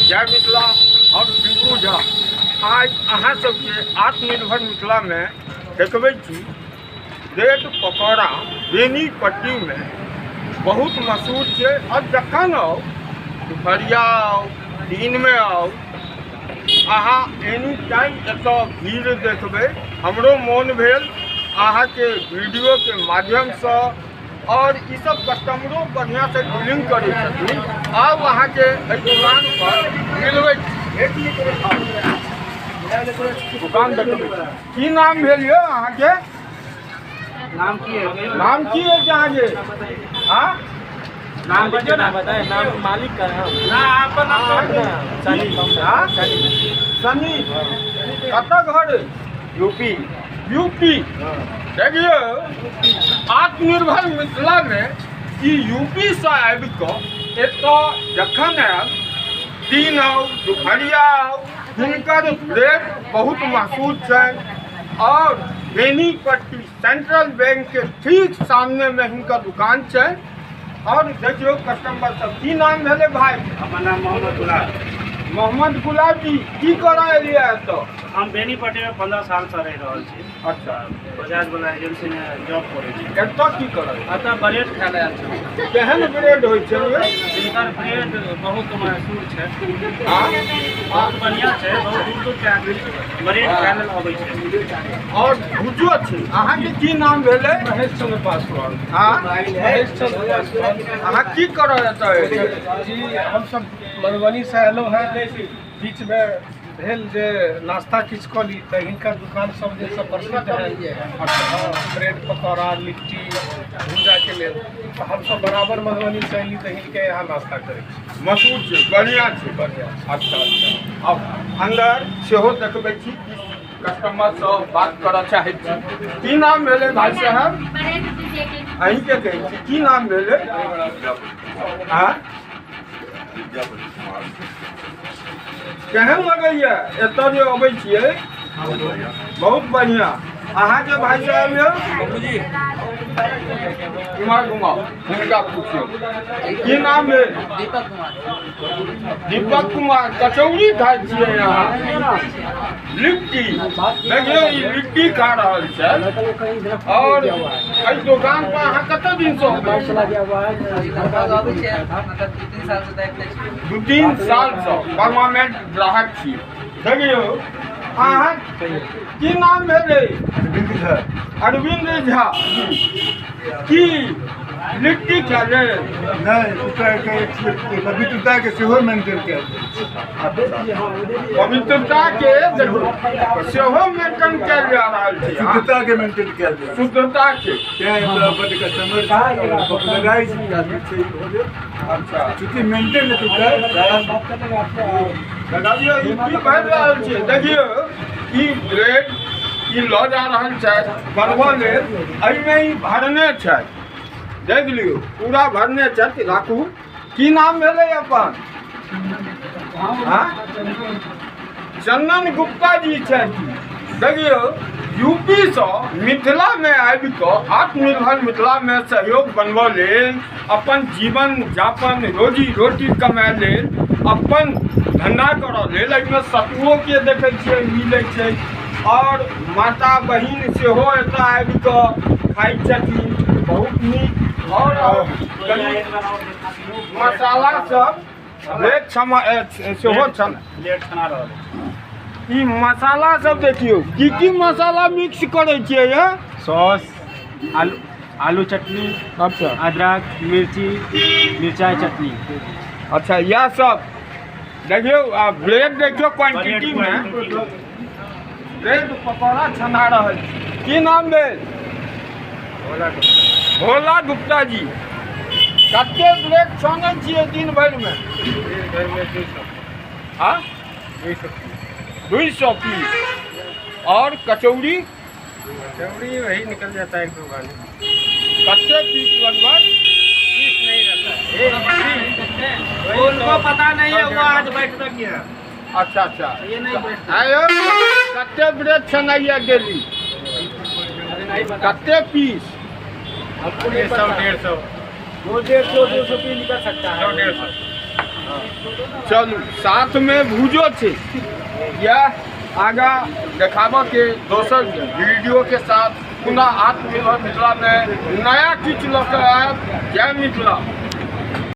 जय मिथिला हम पिंकू झा आज अहाँ सबके आत्मनिर्भर मिथिला में देखबै छी ब्रेड पकौड़ा बेनीपट्टी में बहुत मशहूर है। और जखन आओ दुपहरिया आओ दिन में आओ अहाँ एनी टाइम एतऽ भीड़ देखबै। हमरो मोन भेल अहाँ के वीडियो के माध्यम से और ये सब कस्टमरों बढ़िया से डीलिंग करे छथिन। अब वहाँ के दुकान पर मिलबै दुकान देखबै। की नाम भेल यौ अहाँ के? नाम की है? नाम की है जहाँ के? हाँ नाम बताए। नाम मालिक का है ना? आपका नाम सनी। कतऽ घर? यूपी। यूपी। देखिए आत्मनिर्भर मिथिला में यूपी से आबि कऽ एतऽ जखन आयल दिन आओ दुपहरिया आओ हिनकर ब्रेड बहुत मशहूर छै। और बेनीपट्टी सेंट्रल बैंक के ठीक सामने में हिनकर दुकान छै। और देखियो कस्टमर सब की नाम भेले भाई? अपना नाम मोहम्मद गुलाब। मोहम्मद गुलाब जी की करा एलिए तो? हम बेनीपट्टी में 15 साल से रह रहल छी। अच्छा बजाज वाला एजेंसी में जॉब करे छी। एतऽ की करल? एतऽ ब्रेड खाय ले आयल छी। केहन ब्रेड होइ छै? इनकर ब्रेड बहुत मशहूर छै। हाँ बहुत बढ़िया छै। बहुत दूर दूर के आदमी ब्रेड खाय ले आबै छै। और भुजो छै। अहाँ के की नाम भेले? महेश चंद्र पासवान। हाँ महेश चंद्र पासवान। अहाँ की करऽ एतऽ? जी हम सब मधुबनी से एलहुँ हैं। बीच में भेल जे नाश्ता किछु कऽ ली तऽ हिनकर दुकान सब जे सब प्रसिद्ध है ब्रेड पकौड़ा लिट्टी भूजा के लेल तऽ हमसब बराबर मधुबनी से अयली तऽ हिनके यहाँ नाश्ता करै छी। मशहूर छै, बढ़िया छै। बढ़िया। अच्छा अच्छा। अब अंदर सेहो देखबै छी कस्टमर से बात करऽ चाहै छी। की नाम भेले भाई साहब? अहीं के कहै छी की नाम भेले? हाँ केहन लगैया एतऽ जे अबै छियै? बहुत बढ़िया। अहाँ के भाई साहब यौ इमहर घुमाओ हुनका पूछियो की नाम है? दीपक कुमार। दीपक कुमार। कचौड़ी खाइ छियै यहाँ? लिट्टी। देखियो ई लिट्टी खा रहल छै। और एहि दुकान पर अहाँ कते दिन से अबै छी? दू तीन साल से परमानेंट ग्राहक छी। देखियो अहाँ की नाम भेलै? अरविंद झा। की लिट्टी खा ले? पवित्रता के सेहो मेंटेन कयल पवित्रता के सेहो मेंटेन कयल जा रहल छै। शुद्धता के मेंटेन कयल जाय। शुद्धता के बड कस्टमर लगाई छै। अच्छा चूँकि मेंटेन लगाइयो ई की भरि रहल छै? देखियो ई ब्रेड ई लऽ जा रहल छै बनबऽ लेल। एहिमे ई भरने छै। देख लियौ पूरा भरने छथि। राखू। की नाम भेलै अपन? हाँ चंदन गुप्ता जी छथि। देखियो यूपी से मिथिला में आबि कऽ आत्मनिर्भर मिथिला में सहयोग बनबऽ लेल अपन जीवन यापन रोजी रोटी कमाए लेल अपन धंधा करऽ लेल एहिमे सतुओ के देखै छियै मिलै छै। और माता बहिन सेहो एतऽ आबि कऽ खाइ छथिन। बहुत नीक। और मसाला सब लेट सेहो छना रहल ई मसाला सब देखियो की मसाला मिक्स करे छियै ये? सॉस, आलू चटनी, अच्छा अदरक मिर्ची मिर्चाई चटनी। अच्छा यह सब देखियो। ब्रेड देखियो क्वांटिटी में ब्रेड पकौड़ा छना रहल छै। की नाम भेल? भोला गुप्ता जी। कते ब्रेड छानै छियै दिन भरि में? हाँ 200 पीस। और कचौड़ी? कचौड़ी वही निकल जाता है 1-2 बार। कते पीस लगभग? पीस नहीं रहता है। उनको पता नहीं है वो आज बैठता किया। अच्छा अच्छा। ये नहीं बैठता। आयो कते ब्रेड छनाइया डेली? कते पीस? आपको 150 250 200 पीस निकल सकता है। 100 150 चलू साथ में भूजो छै यह आगा देखाबऽ के दोसर वीडियो के साथ पुनः आत्मनिर्भर मिथिला में नया किछु लऽ कऽ आयब। जय मिथिला।